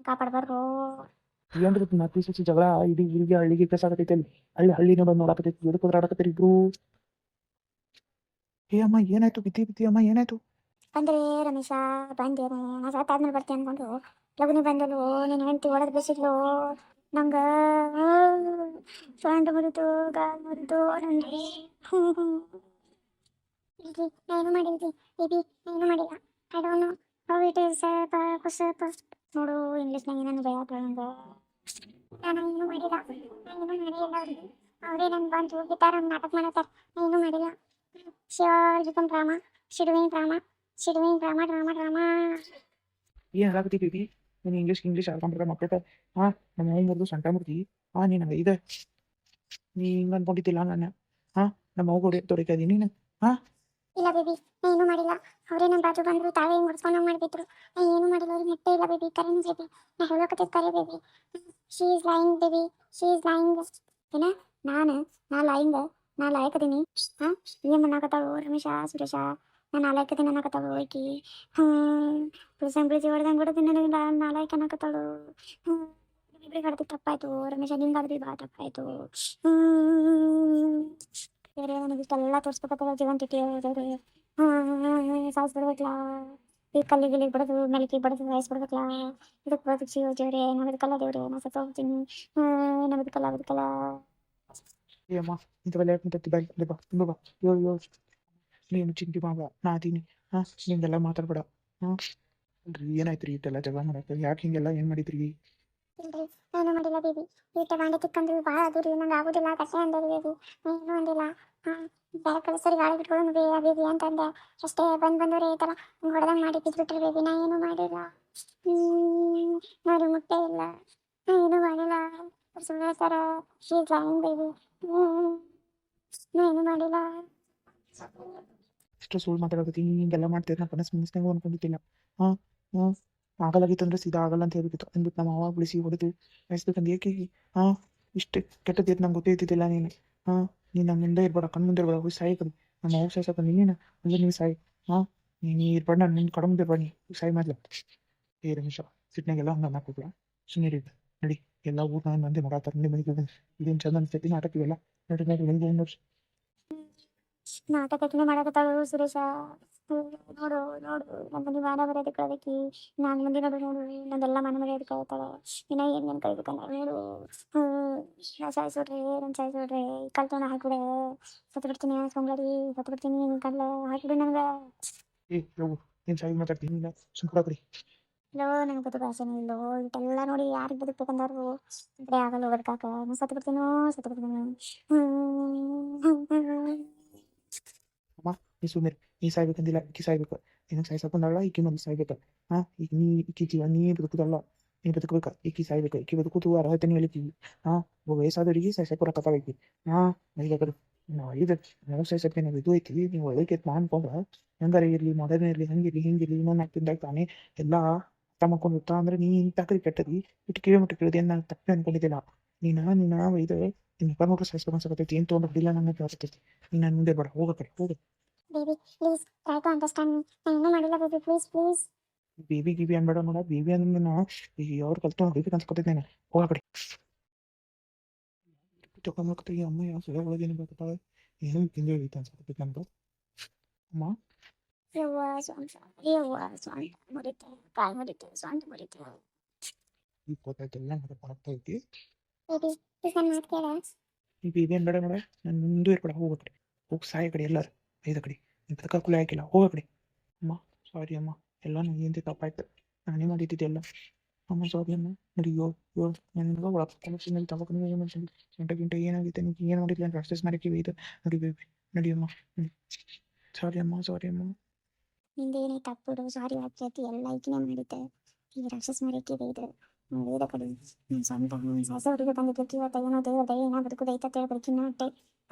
ಕಾಪಾಡ್ಬಾರ್ದು. ಏನ್ರಿ ನಾಲ್ಕು ದಿವಸ ಜಗಳ ಇಡೀ ಇಲ್ಲಿಗೆ ಹಳ್ಳಿಗೆ ಕಸಾಕತೈತೆ ಅಲ್ಲಿ ಹಳ್ಳಿನ ಬಂದು ನೋಡಾಕತೈತಿ ಎದಕ್ಕೆ ಹೋದ್ರಾಡಕತ್ತೀರಿ ಇಬ್ರು. ಏ ಅಮ್ಮ ಏನಾಯ್ತು ಬಿದ್ದಿ ಬಿದ್ದಿ ಅಮ್ಮ ಏನಾಯ್ತು? ಅಂದ್ರೆ ರಮೇಶ ಬಂದೇನೆ ನಾ ಸಾತಾದ್ಮೇಲೆ ಬರ್ತೀನಿ ಅನ್ಕೊಂಡು ಲಗುನಿ ಬಂದಲು ನೀನು ಹೆಂಡತಿ ಹೊಡೆದು ಬೆಸಿದ್ಲು ನಂಗೆ. ಸೊಂಟ ಮುರಿತು, ಗಾಲ್ ಮುರಿತು ನನಗೆ. ಇಲ್ರಿ ನಾನು ಮಾಡಿಲ್ರಿ ಬೇಬಿ, ನಾನು ಮಾಡಿಲ್ಲ. I don't know how it is ಕುಸಪ. ನೋಡು ಇಂಗ್ಲೀಷ್ನಾಗ ಏನೇನು ಭಯ ನಂಗೆ. ನಾನು ಏನು ಮಾಡಿಲ್ಲ, ನಾನು ಮಾಡಿಲ್ಲ. ಅವ್ರಿಗೆ ಅವರೇ ನನ್ಗೆ ಬಂದು ಗಿಟಾರ ನಾಟಕ ಮಾಡತ್ತಾರ. ಏನು ಮಾಡಿಲ್ಲ. ಶಿವರ್ ಬಿಕಮ್ ಡ್ರಾಮಾ, ಶಿಡುವಿನ ಡ್ರಾಮಾ, ಶಿಡುವಿನ ಡ್ರಾಮಾ ಡ್ರಾಮಾ ಡ್ರಾಮಾ. ಏನು ಹೇಳಾಕತ್ತಿ ಬೇಬಿ? ನೀನು ಇಂಗ್ಲೀಷ್ ಆಡ್ಕೊಂಡ್ರೆ ಮಕ್ಕಳ ಹಾಂ ನಮ್ಮ ಅವ್ವ ಮುರಿದು ಸೊಂಟ ಮುರಿದಿ. ನೀನು ಇದೆ ನೀ ಹಿಂಗೆ ಅನ್ಕೊಂಡಿದ್ದಿಲ್ಲ ನಾನು. ನಮ್ಮ ಅವ್ವ ತೊಡಿತಾ ಇದೀನಿ ನೀನು. ಇಲ್ಲ ಬೇಬಿ, ನಾ ಏನು ಮಾಡಿಲ್ಲ. ಅವರೇ ನನ್ನ ಬಾಜು ಬಂದ್ರು ತಾವೇ ಹಿಂಗೆ ಮುಡ್ಸ್ಕೊಂಡು ಮಾಡಿದ್ರು. ನಾ ಏನು ಮಾಡಿಲ್ಲ. ಅವ್ರಿಗೆ ನೆಟ್ಟೆ ಇಲ್ಲ ಬೇಬಿ, ಕರೆನು ಬೇಬಿ. ನಾ ಹೇಳೋಕತ್ತಿದ್ದು ಕರೆ baby. She is lying baby, she is lying. ಏನ ನಾ ಲೈಯಿಂಗ್, ನಾ ಲಾಯಕದೀನಿ? ಏನು ಅನ್ನಕತ್ತಾಳು ರಮೇಶ ಸುರೇಶ? ನಾನು ನಾಲಾಯಕದೀನಿ ಅನ್ನಕತ್ತಾಳು ಆಕಿ. ಬಿಳ್ಸಂಗ್ ಬಿಳಿಸಿ ಹೊಡೆದಂಗೆ ಬಿಡೋದಿನ ನಾಲಾಯಕ ಅನ್ನಕತ್ತಾಳು. ಇಬ್ಬರಿಗೆ ಹೊಡೆದು ತಪ್ಪಾಯ್ತು ರಮೇಶ, ನಿಂಗಾದ್ರೂ ಭಾಳ ತಪ್ಪಾಯ್ತು. ಬೇರೆ ನನಗೆ ಇಷ್ಟೆಲ್ಲ ತೋರಿಸ್ಬೇಕತ್ತದ ಜೀವನ ತಿಟ್ಟಿ ಸಾಯಿಸ್ಬಿಡ್ಬೇಕಲ್ಲ. ಈ ಕಲ್ಲಿಗೆ ಗಿಲ್ಲಿಗೆ ಬಿಡೋದು ಮೆಲಕಿಗೆ ಬಿಡೋದು ಸಾಯಿಸ್ಬಿಡ್ಬೇಕಲ್ಲ. ಇದಕ್ಕೆ ಬದುಕಿಸಿ ದೇವ್ರೆ, ನಮ್ಮದಕ್ಕಲ್ಲ ದೇವ್ರೆ, ನಾ ಸತ್ತು ಹೋಗ್ತೀನಿ. ನಮ್ಮದಕ್ಕಲ್ಲ. ಏ ಅಮ್ಮ ಇಂಥವೆಲ್ಲ ಯಾಕೆ ಬಾಯ್ ಬಾ ತುಂಬ ಬಾ. ಯೋ ನೀನು ಚಿಂತೆ ಮಾವ ನಾ ಅದೀನಿ. ನಿಂಗೆಲ್ಲ ಮಾತಾಡ್ಬೇಡ. ಅಲ್ರಿ ಏನಾಯ್ತು ರೀ ಇಟ್ಟೆಲ್ಲ ಜಗಳ ಮಾಡಕ್ಕೆ? ಯಾಕೆ ಹಿಂಗೆಲ್ಲ ಏನು ಮಾಡಿದ್ರಿ? ಇಲ್ರಿ ನಾನು ಮಾಡಿಲ್ಲ ಬೇಬಿ. ಈಟ ಬಾಂಡೆ ತಿಕ್ಕಂದು ಭಾಳ ಅದು ರೀ, ನಂಗೆ ಆಗೋದಿಲ್ಲ ಕಟ್ಟೆ ಅಂದೆ ಬೇಬಿ. ಏನು ಅಂದಿಲ್ಲ. ಬೇರೆ ಕಡೆ ಸರಿ ಗಾಳಿ ಬಿಟ್ಕೊಳ್ಳೋನು ಬೇಬಿ ಅಂತಂದೆ ಅಷ್ಟೇ. ಬಂದವರೇ ಈ ಥರ ಹಿಂಗೆ ಹೊಡೆದಂಗೆ ಮಾಡಿ ಬಿದ್ದುಬಿಟ್ರಿ ಬೇಬಿ. ನಾ ಏನು ಮಾಡಿಲ್ಲ. ನೋಡಿ ಮುಟ್ಟೆ ಇಲ್ಲ, ನಾ ಏನು ಮಾಡಿಲ್ಲ. ಸುಮ್ಮನೆ ಸರ ಶೀಸ್ ಲೈನ್ ಬೇಬಿ. ನಾ ಏನು ಮಾಡಿಲ್ಲ. ಇಷ್ಟು ಸುಳ್ಳು ಮಾತಾಡೋದು ಹಿಂಗೆಲ್ಲ ಮಾಡ್ತೀರಿ? ನಾ ಮನಸ್ಸಿನಾಗ ಅನ್ಕೊಂಡಿದ್ದಿಲ್ಲ. ಆಗಲಾಗಿತ್ತು ಅಂದ್ರೆ ಸೀದಾ ಆಗಲ್ಲ ಅಂತ ಹೇಳ್ಬೇಕಿತ್ತು ಅಂದ್ಬಿಟ್ಟು ನಮ್ಮ ಅವಾಗ ಬಿಡಿಸಿ ಹೊಡೆದು ಸಾಯಿಸ್ಬೇಕಂದು ಏಕೆ? ಇಷ್ಟು ಕೆಟ್ಟದ್ದು ನಂಗೆ ಗೊತ್ತೇ ಇದ್ದಿದ್ದಿಲ್ಲ ನೀನು. ನೀನು ನನ್ನ ಮುಂದೆ ಇರ್ಬೇಡ, ಕಣ್ಣು ಮುಂದೆ ಇರ್ಬೇಡ. ಹೋಗಿ ಸಾಯಿ ಕಡಿ ನಮ್ಮ ಅವ್ವ ಸಾಯ್ಸಕ್ಕೆ ನೀನೇನು ಅಂದ್ರೆ ನೀವು ಸಾಯಿ. ನೀನು ಇರ್ಬೇಡ, ನಾನು ನಿನ್ನ ಕಡೆ ಮುಂದೆ ಇರ್ಬೇಡ. ನೀ ಸಾಯಿ ಮಾಡ್ಲ ಏ ರಮೇಶ ಸಿಟ್ನಾಗೆಲ್ಲ ಹಂಗೆ ಅನ್ನಕೋಗ್ಬೇಡ. ಸುಮ್ಮನೆ ನಡಿ. ಎಲ್ಲ ಊಟ ಮಂದಿ ಮಾಡಾತಾರೆ ನಿಮ್ಮ ಮನೆಗೆ ಇದೇನು ಚಂದ ಅನ್ಸೈತಿ ನಾಟಕ ಇವೆಲ್ಲ. ನೋಡಿ ನಾಟಕಕ್ಕೆ ಮಾಡಕತ್ತಾಳು ಸುರೇಶ. ನೋಡು ನನ್ನ ಮನೆ ಮಾನ ಮರ್ಯಾದೆ ಕಳ್ದೈತಿ. ನಾನು ಮಂದಿ ನೋಡು ನಂದೆಲ್ಲ ಮಾನ ಮರ್ಯಾದೆ ಕಳ್ತಾಳೆ. ಇನ್ನ ಏನು ಕಳ್ಬೇಕಲ್ಲ ನೋಡು. ನಾ ಸಾಯಿಸ್ಬಿಡ್ರಿ, ನನ್ನ ಸಾಯಿಸ್ಬಿಡ್ರಿ. ಕಲ್ತೋಣ ಹಾಕ್ಬಿಡೆ, ಸತ್ತು ಬಿಡ್ತೀನಿ. ಸೋಂಗಾಡಿ ಸತ್ತು ಬಿಡ್ತೀನಿ. ಕಲ್ಲ ಹಾಕ್ಬಿಡಿ ನನಗೆ. ಏ ಯವ್ವು ನೀನು ಸಾಯಿ ಮಾತಾಡ್ತೀನಿ ಸುಮ್ಕುಡ ಕಡಿ. ಇಲ್ಲೋ ನಂಗೆ ಬದುಕು ಆಸೆನೇ ಇಲ್ಲೋ. ಇಟ್ಟೆಲ್ಲ ನೋಡಿ ಯಾರಿಗೆ ಬದುಕ್ಬೇಕಂದವ್ರು ಕಡೆ ಆಗಲ್ಲ ಬದುಕಾಕ. ನಾನು ಸತ್ತು ಬಿಡ್ತೀನಿ. ಅಮ್ಮ ನೀ ಸುಮ್ಮನೆ ನೀ ಸಾಯ್ಬೇಕಂದಿಲ್ಲ, ಈಕಿ ಸಾಯ್ಬೇಕು. ನಿನಗೆ ಸಾಯ್ಸಕೊಂಡಲ್ಲ ಈಕಿ ಮಂದಿ ಸಾಯ್ಬೇಕು. ಈಗ ಈಕಿ ಜೀವ ನೀ ಬದುಕುದಲ್ಲ, ನೀ ಬದುಕಬೇಕು. ಈಕಿ ಸಾಯ್ಬೇಕು. ಈಕಿ ಬದುಕುದು ಅರ್ಹತೆ ಹೇಳಿದ್ದೀವಿ. ವಯಸ್ಸಾದವರಿಗೆ ಸಾಯ್ಸಕ್ಕೆ ಬರಕತ್ತಾಗೈತಿ. ಐದು ನಾವು ಸಾಯ್ಸಕ್ಕೆ ನಾವು ಇದು ಐತಿ. ನೀವು ಒಳ್ಳೆಕೆ ನಾ ಅನ್ಕೊಂಡ್ರೆ ಹೆಂಗಾರ ಇರಲಿ, ಮಾಡರ್ನ್ ಇರಲಿ, ಹಂಗಿರಲಿ ಹಿಂಗಿರಲಿ ಇನ್ನೊಂದು ಹಾಕ್ತಿಂದಾಗ ತಾನೇ ಎಲ್ಲ ಅರ್ಥ ಮಾಡ್ಕೊಂಡಿರ್ತಾ. ಅಂದ್ರೆ ನೀ ಇಂತಾಕ್ರಿ ಕೆಟ್ಟದಿ ಇಟ್ಟು ಕಿಲೋಮೀಟರ್ ಕೇಳಿದೆ ನಾನು ತಪ್ಪೆ ಅನ್ಕೊಂಡಿದ್ದಿಲ್ಲ. ನೀನು ಇದು ನಿನ್ನ ಇಬ್ಬರು ನೋಡ್ರೆ ಸಾಯಿಸ್ಬೇಕು ಅನ್ಸಕತ್ತೈತಿ. ಏನು ತೊಗೊಂಡಿಲ್ಲ ನನಗೆ ಕೇಳ್ತೈತಿ. ನೀನು ನನ್ನ ಮುಂದೆ ಬೇಡ, ಹೋಗ ಕಡೆ ಹೋಗು. Baby please try to understand me. ನಾನು ಇನ್ನೂ ಮಾಡಿಲ್ಲ ಬೇಬಿ, ಪ್ಲೀಸ್. ಬೇಬಿ ಗಿಬಿ ಅನ್ಬೇಡ ನೋಡ. ಬೇಬಿ ಅಂದ್ರೆ ನಾನು ಅವ್ರು ಕಲ್ತು ಬೇಬಿ ಅನ್ಸ್ಕೊತೈತೆ ನಾನು. ಹೋಗ ಕಡೆ ತಗೊಂಡ್ಕತ್ತ. ಈ ಅಮ್ಮ ಯಾವ ಸಲ ಒಳಗೇನು ಬರ್ತಾಳೆ ಏನೋ ತಿಂದು ಹೇಳಿತ್ತು ಅನ್ಸ್ಕೊತೈತೆ ನಮ್ದು. ಅಮ್ಮ ಸೊಂಟ ಮುರಿತು, ಕಾಲು ಮುರಿತು, ಸೊಂಟ ಮುರಿತು. ಈಗ ಗೊತ್ತಾಯ್ತು ಎಲ್ಲ ಮಾತಾಡ್ತಾ ಐತಿ. ಬೇಬಿ ಪ್ಲೀಸ್ ನನ್ನ ಮಾತು ಕೇಳ. ಈ ಬೇಬಿ ಅನ್ಬೇಡ ನೋಡ. ನಾನು ಮುಂದೆ ಇರ್ಬೇಡ, ಹೋಗ ಕಡೆ ಹೋಗಿ ಸಾಯ ಕಡೆ ಎಲ್ಲರೂ ಐದ ಕಡೆ. ನಿನ್ ತಕ್ಕ ಕುಲ ಹಾಕಿಲ್ಲ, ಹೋಗ ಕಡೆ. ಅಮ್ಮ ಸಾರಿ ಅಮ್ಮ, ಎಲ್ಲ ನನಗೆ ತಪ್ಪಾಯ್ತು. ನಾನೇ ಮಾಡಿದ್ದಿದ್ದೆ ಎಲ್ಲ. ಅಮ್ಮ ಸಾರಿ ಅಮ್ಮ. ನಡಿ ನನಗೆ ಒಳಗೆ ತಗೋಕೊಂಡು ಗಂಟೆ ಏನಾಗಿತ್ತು ನಿಮ್ಗೆ ಏನು ಮಾಡಿಲ್ಲ ಅಂತ ಪ್ರಾಕ್ಟೀಸ್ ಮಾಡಿದ್ದೀವಿ. ಇದು ನಡಿ ಬೇಬಿ ನಡಿಯಮ್ಮ. ಸಾರಿ ಅಮ್ಮ. ನಿಂದೇನೇ ತಪ್ಪಿಡು, ಸಾರಿ ಆಗ್ತೈತಿ. ಎಲ್ಲ ಈಕಿನೇ ಮಾಡಿದ್ದೆ. ಈಗ ರಾಕ್ಷಸ್ ಮಾಡಿಕ್ಕಿದೆ ಇದು ವೇದ ಕಡೆ. ಸ್ವಂತ ಸಾಸ ಹುಡುಗ ಬಂದಿದ್ದಕ್ಕೆ ಇವತ್ತು ಏನೋ ದೇವ್ರ ಏನೋ ಬದುಕುದೈತೆ ಹೇಳ್ಬೇಕು. ಇನ್ನೂ ಅಟ್ಟೆ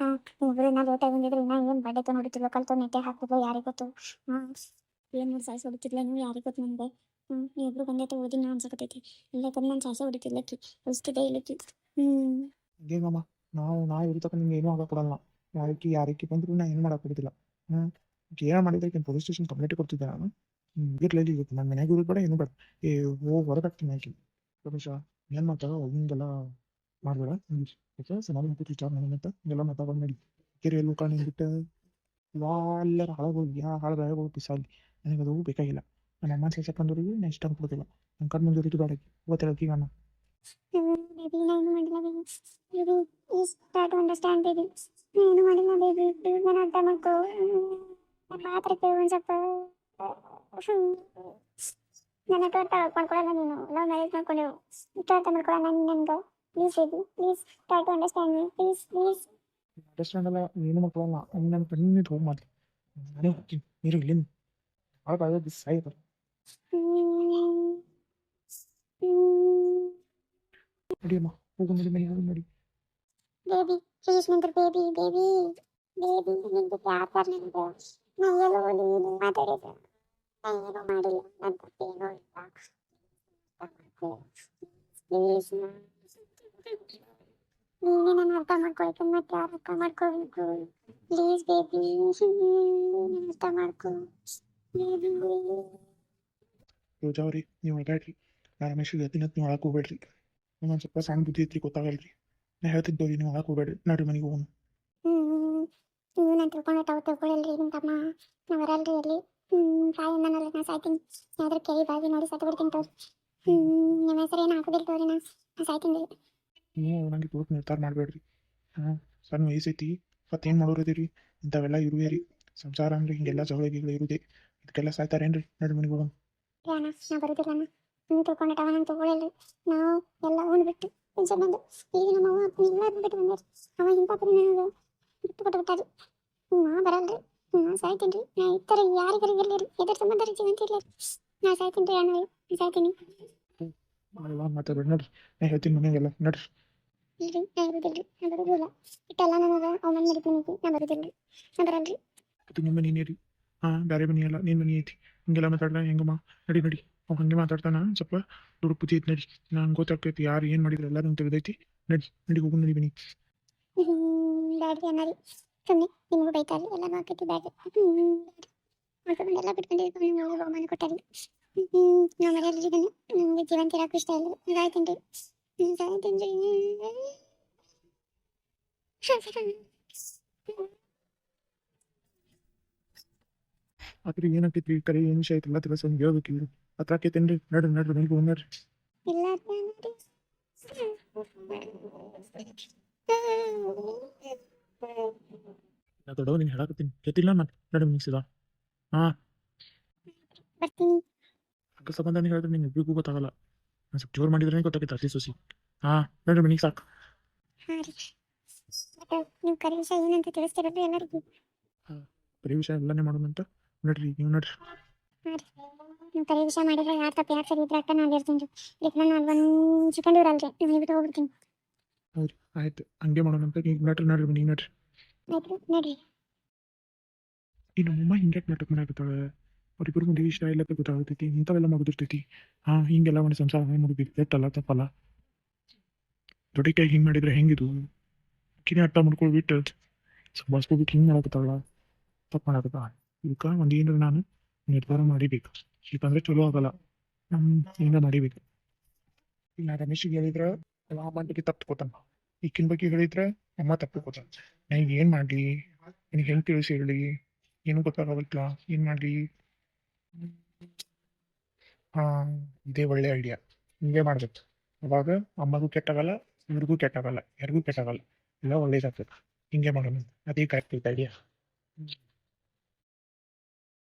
ಒಬ್ಬರನ್ನ ಲೇಟ್ ಆಗಿ ಬಂದಿದ್ರೆ ಇನ್ನೂ ಏನು ಬಡ್ಡೆ ನೋಡಿತಿಲ್ವ, ಕಲ್ತು ನೆಟ್ಟೆ ಹಾಕ್ತಿದ್ವು ಯಾರಿಗೆ ಗೊತ್ತು. ಏನು ನೋಡಿ ಸಾಯಿಸಿ ಹೊಡಿತಿದ್ಲ ನೀವು, ಯಾರಿಗೆ ಗೊತ್ತು ನನಗೆ. ನೀವಿಬ್ರು ಬಂದೈತೆ ಓದಿನ ಅನ್ಸಕತ್ತೈತಿ. ಇಲ್ಲೇ ಬಂದು ನಾನು ಸಾಯಿಸಿ ಹೊಡಿತಿಲ್ಲಕ್ಕಿ ಉಳಿಸ್ತಿದ್ದೆ ಇಲ್ಲಕ್ಕಿ. ಹೇಗಮ್ಮ ನಾ ಇರ್ತಕ್ಕ ನಿಮ್ಗೆ ಏನೂ ಆಗಕೊಡಲ್ಲ. ಯಾರಿಗೆ ಬಂದರೂ ನಾ ಏನು ಮಾಡೋಕ್ಕೋದಿಲ್ಲ. ಏನು ಮಾಡಿದ್ರೆ ಪೊಲೀಸ್ ಸ್ಟೇಷನ್ ಕಂಪ್ಲೇಂಟ್ ಕೊಡ್ತಿದ್ದೆ ನಾನು. ಇರ್ಲಿ ಇವತ್ತು ನನ್ನ ಮನೆಯಾಗ ಇರೋದು ಬೇಡ, ಏನು ಬೇಡ. ಹೊರಗಾಗ್ತೀನಿ ಆಕಿ. ರಮೇಶ ಏನು ಮಾತಾಡ ಹಿಂಗೆಲ್ಲ ಮಾಡಬೇಡ ಓಕೆ ಸಮಾಧಾನ ಕೂತು ವಿಚಾರ ಮಾಡೋಣಂತ ಹಿಂಗೆಲ್ಲ ಮಾತಾಡೋದು ನಡಿ ಕೆರೆ ಎಲ್ಲಿ ಕಾಣಿ ಬಿಟ್ಟು ಎಲ್ಲರ ಹಾಳುಗಳು ಹಾಳು ಬೆಳೆಗಳು ಬಿಸಾಲಿ ನನಗದು ಬೇಕಾಗಿಲ್ಲ ನಮ್ಮ ಅಮ್ಮ ಸೇರ್ಸಕ್ಕಂದವ್ರಿಗೆ ನಾನು ಇಷ್ಟ ಕೊಡೋದಿಲ್ಲ ನನ್ನ ಕಣ್ಣು ಮುಂದೆ ಇಟ್ಟು ಬೇಡ ಇವತ್ತು ನಾನು ಬೇಬಿ ನಾನು ಮಾಡಿಲ್ಲ baby baby is try to understand baby ಏನು ಮಾಡಿಲ್ಲ ಬೇಬಿ ಪ್ಲೀಸ್ ನಾನು ಅರ್ಥ ಮಾಡ್ಕೋ ಮಾತ್ರಕ್ಕೆ ಒಂದು ಸ್ವಲ್ಪ ನನ್ನ ಅರ್ಥ ಮಾಡ್ಕೊಳ್ಳಲ್ಲ ನೀನು ಲವ್ ಮ್ಯಾರೇಜ್ ಮಾಡ್ಕೊಂಡೆವು ಇಷ್ಟು ಅರ್ಥ ಮಾಡ್ಕೊಳ್ಳಲ್ಲ ನೀನು ನನಗೆ please baby please try to understand me please please understand ಅಲ್ಲ ಏನು ಮಕ್ಕಳಲ್ಲ ನನ್ನ ಕಣ್ಣಿನ ಹೋಗಿ ಮಾಡಿ ನಾನೇ ಹೋಗ್ತೀನಿ ನೀರು ಇಲ್ಲಿಂದ ಭಾಳ ಸಾಯ್ತು ನಡಿಯಮ್ಮ ಹೋಗು ನಡಿ ಮನೆ ಹೋಗು ನಡಿ ಬೇಬಿ ಪ್ಲೀಸ್ ನಿಂತ್ರು ಬೇಬಿ ಬೇಬಿ ಬೇಬಿ ನಿಂತು ಯಾರು ನಿಂತು ನಾ ಎಲ್ಲೋ ನೀನು ಮಾತಾಡಿದ್ದು ನಾ ಏನೂ ಮಾಡಿಲ್ಲ ನನ್ನ ತಪ್ಪೇನೂ ಇಲ್ಲ ಪ್ಲೀಸ್ ನೀನೇ ನಾನು ಅರ್ಥ ಮಾಡ್ಕೊಳ್ತು ಮತ್ತೆ ಯಾರು ಅರ್ಥ ಮಾಡ್ಕೋಬೇಕು ಪ್ಲೀಸ್ ಬೇಬಿ ಅರ್ಥ ಮಾಡ್ಕೊ ಬೇಬಿ ರೋಜಾ ಅವ್ರಿ ನೀವು ಒಳಗಾಡ್ರಿ ನಾ ರಮೇಶ್ ಹೇಳ್ತೀನಿ ನೀವು ಒಳಗೆ ಹೋಗ್ಬೇಡ್ರಿ ಇನ್ನೊಂದು ಸ್ವಲ್ಪ ಸಣ್ಣ ಬುದ್ಧಿ ಐತ್ರಿ ಗೊತ್ತಾಗಲ್ರಿ ನಾ ಹೇಳ್ತಿದ್ದವ್ರಿ ನೀವು ಒಳಗೆ ಹೋಗ್ಬೇಡ್ರಿ ನಡ್ರಿ ಮನೆಗೆ ಹೋಗೋಣ ನೀವು ನಾನು ತಿಳ್ಕೊಳ್ಳಲ್ರಿ ನಿಮ್ಮ ತಮ್ಮ ನಾ ಬರಲ್ರಿ ಅಲ್ಲಿ ತಾಯಿಯಿಂದ ನಾ ಸಾಯ್ತೀನಿ ಯಾವ್ದ್ರ ಕೇಳಿ ಬಾಗಿ ನೋಡಿ ಸತ್ತು ಬಿಡ್ತೀನಿ ತೋರಿ ನಿಮ್ಮ ಹೆಸರು ಏನು ಹಾಕೋದಿಲ್ಲ ತೋರಿ ನಾ ಸಾಯ್ತೀನಿ ರೀ ನೀವು ನನಗೆ ತೋರ್ಸ್ ನಿರ್ಧಾರ ಮಾಡಬೇಡ್ರಿ ಹಾಂ ಸಣ್ಣ ವಯಸ್ಸೈತಿ ಮತ್ತೇನು ಮಾಡೋರದಿರಿ ಇಂಥವೆಲ್ಲ ಇರುವೆ ರೀ ಸಂಸಾರ ಅಂದ್ರೆ ಹಿಂಗೆಲ್ಲ ಜಗಳ ಗಿಗಳ ಇರುದೆ ಇದಕ್ಕೆಲ್ಲ ಸಾಯ್ತಾರೇನ್ರಿ ನಡ್ರಿ ಮನೆಗೆ ಹೋಗೋಣ ಅಣ್ಣ ನಾ ಬರೋದಿಲ್ಲ ಅಣ್ಣ ನೀವು ತಿಳ್ಕೊಂಡವ ನಾನು ತಗೊಳ್ಳಿಲ್ಲ ನಾವು ಎಲ್ಲ ಉಂಡ್ಬಿಟ್ಟು ಮುಂಚೆ ಬಂದು ಈಗ ನಮ್ಮ ಅವ್ವ ಎಲ್ಲ ಬಿಟ್ಟು ಬಂದ್ರಿ ಅವ ಇಂಥ ಪರಿ ನನಗೆ ಬಿಟ್ಟು ಕೊಟ್ಟು ಬಿಟ್ಟಾರಿ ನಾ ಬರಲ್ರಿ ನಾ ಸಾಯ್ತೀನಿ ರೀ ನಾ ಈ ಥರ ಯಾರಿಗರಿಗಿರ್ಲಿ ರೀ ಎದ್ರ ಸಂಬಂಧ ರೀ ಜೀವಂತ ಇಲ್ಲ ನಾ ಸಾಯ್ತೀನಿ ರೀ ಅಣ್ಣ ನಾ ಸಾಯ್ತೀನಿ ಮಾತಾಡ್ಬೇಡಿ ನಡ್ರಿ ನಾ ಹೇಳ್ತೀನಿ ಮನೆಗೆಲ್ಲ ನಡ್ರಿ ಇಲ್ರಿ ನಾ ಬರೋದಿಲ್ರಿ ನಾ ಬರೋದಿಲ್ಲ ಇಟ್ಟೆಲ್ಲ ನನಗೆ ಅವನ ಮರಿತೀನಿ ನಾ ಬರೋದಿಲ್ರಿ ನಾ ಬರಲ್ರಿ ಅದು ನಿಮ್ಮ ಮನೆ ರೀ ಹಾಂ ಬೇರೆ ಮನೆ ಅಲ್ಲ ನಿನ್ನ ಮನೆ ಐತಿ ಹಿಂಗೆಲ್ಲ ಮಾತಾಡ್ಲ ಹೆಂಗಮ್ಮ ನಡಿ ನಡಿ ಅವ್ ಹಂಗೆ ಮಾತಾಡ್ತಾನ ಸ್ವಲ್ಪ ದುಡ್ಡು ಬುದ್ಧಿ ಐತಿ ನಡಿ ನಂಗೆ ಗೊತ್ತಾಗ್ತೈತಿ ಯಾರು ಏನು ಮಾಡಿದ್ರು ಎಲ್ಲ ನಂಗೆ ತಿಳಿದೈತಿ ನಡಿ ನಡಿ ಹೋಗು ನಡಿ ಬನ್ನಿ ಬ್ಯಾಡ್ರಿ ಅಣ್ಣ ರೀ ಸುಮ್ಮನೆ ನಿಮಗೂ ಬೈತಾರಿ ಎಲ್ಲ ಆಕೈತಿ ಬ್ಯಾಡ್ರಿ ಮಾಡ್ಕೊಂಡು ಎಲ್ಲ ಬಿಟ್ಕೊಂಡು ನಿಮ್ಗೆ ಬಹುಮಾನ ಕೊಟ್ಟಾರಿ ನಾವು ಮರೆಯಲ್ರಿ ಇದನ್ನು ನಮಗೆ ಜೀವಂತ ಇರೋಕ್ಕೂ ಇಷ್ಟ ಇಲ್ಲ ಸಾಯ್ತೀನಿ ರೀ ಸಾಯ್ತೀನಿ ರೀ ಆದ್ರೆ ಏನಾಗ್ತೈತಿ ಕರೆ ಏನು ವಿಷಯ ಐತಿಲ್ಲ ತಿಳ್ಸ ಒಂದು ಹೇಳ್ಬೇಕಿಲ್ಲ ಹತ್ರ ಆಕೈತೇನ್ರಿ ನಡ್ರಿ ನಡ್ರಿ ಮನೆಗೆ ಹೋಗಿ ನಡ್ರಿ ಇಲ್ಲ ನಾ ದೊಡ್ಡವ ನೀನು ಹೇಳಕತ್ತೀನಿ ಕೇತಿಲ್ಲ ನಾನು ನಡಿ ಮುಗಿಸಿದ ಹಾಂ ಬರ್ತೀನಿ ಅಕ್ಕ ಸಂಬಂಧ ಹೇಳಿದ್ರೆ ನಿಮ್ಗೆ ಇಬ್ಬರಿಗೂ ಗೊತ್ತಾಗಲ್ಲ ನಾನು ಸ್ವಲ್ಪ ಜೋರು ಮಾಡಿದ್ರೆ ಗೊತ್ತಾಗೈತೆ ಅತಿ ಸೊಸಿ ಹಾಂ ನಡ್ರಿ ಮನೆಗೆ ಸಾಕು ಹಾಂ ರೀ ಮತ್ತೆ ನೀವು ಕರೆ ವಿಷಯ ಏನಂತ ತಿಳಿಸ್ತಿರೋದು ಎಲ್ಲರಿಗೂ ಬರೀ ವಿಷಯ ಎಲ್ಲನೇ ಮಾಡೋಣಂತ ನಡ್ರಿ ನೀವು ನಡ್ರಿ ಹಾಂ ರೀ ನೀವು ಕರೆ ವಿಷಯ ಮಾಡಿದ್ರೆ ಯಾರು ತಪ್ಪು ಯಾರು ಸರಿ ಇದ್ರೆ ಅಕ್ಕ ನಾನು ಇರ್ತೀನಿ ರೀ ಇದಕ್ಕೆ ನಾನು ಒಂದು ಸೆಕೆಂಡ್ ಇರಲ್ರಿ ನಾನು ಬಿಟ್ಟು ಹೋಗ್ಬಿಡ್ತೀನಿ ಹೌದು ಆಯ್ತು ಹಂಗೆ ಮಾಡೋಣಂತ ಈಗ ನಡ್ರಿ ನಡ್ರಿ ಮನೆಗೆ ನಡ್ರಿ ಆಯ್ತು ನಡ್ರಿ ಈ ನಮ್ಮಮ್ಮ ಹಿಂಗೆ ನಾಟಕ ಮಾಡಾಕತ್ತಾಳೆ ಅವ್ರಿಬ್ಬರು ಮುಂದೆ ಇಷ್ಟ ಇಲ್ಲ ಗೊತ್ತಾಗ್ತೈತಿ ಇಂಥವೆಲ್ಲ ಮಾಡೋದಿರ್ತೈತಿ ಹಾಂ ಹಿಂಗೆಲ್ಲ ಒಂದು ಸಂಸಾರ ಮಾಡೋದು ಕೆಟ್ಟಲ್ಲ ತಪ್ಪಲ್ಲ ದೊಡ್ಡ ಕೈ ಹಿಂಗೆ ಮಾಡಿದ್ರೆ ಹೆಂಗಿದು ಕಿನಿ ಅರ್ಥ ಮಾಡ್ಕೊಳ್ಬಿಟ್ಟು ಸಂಭಾಳಿಸ್ಕೊಬಿಟ್ಟು ಹಿಂಗೆ ಮಾಡಾಕತ್ತಾಳ ತಪ್ಪು ಮಾಡಾಕತ್ತ ಇದಕ್ಕೆ ಒಂದು ಏನಾರ ನಾನು ನಿರ್ಧಾರ ಮಾಡಿಬೇಕು ಇಲ್ಕಂದ್ರೆ ಚಲೋ ಆಗಲ್ಲ ಹಿಂಗೆ ಮಾಡಿಬೇಕು ಈಗ ನಾ ರಮೇಶಿಗೆ ಹೇಳಿದ್ರೆ ಅಮ್ಮನಿಗೆ ತಪ್ಪು ತಗೋತಾನ ಈಕಿನ ಬಗ್ಗೆ ಹೇಳಿದ್ರೆ ಅಮ್ಮ ತಪ್ಪು ತಗೋತಾನ ನಾ ಈಗ ಏನು ಮಾಡಲಿ ನಿನಗೆ ಹೆಂಗೆ ತಿಳಿಸಿ ಹೇಳಿ ಏನೂ ಗೊತ್ತಾಗಲ್ಲ ಏನು ಮಾಡಲಿ ಹಾಂ ಇದೇ ಒಳ್ಳೆ ಐಡಿಯಾ ಹಿಂಗೆ ಮಾಡ್ಬೇಕು ಅವಾಗ ಅಮ್ಮಗೂ ಕೆಟ್ಟಾಗಲ್ಲ ಇವ್ರಿಗೂ ಕೆಟ್ಟಾಗಲ್ಲ ಯಾರಿಗೂ ಕೆಟ್ಟಾಗಲ್ಲ ಎಲ್ಲ ಒಳ್ಳೇದಾಗ್ತದೆ ಹಿಂಗೆ ಮಾಡೋಣ ಅದೇ ಕರೆಕ್ಟ್ ಐತೆ ಐಡಿಯಾ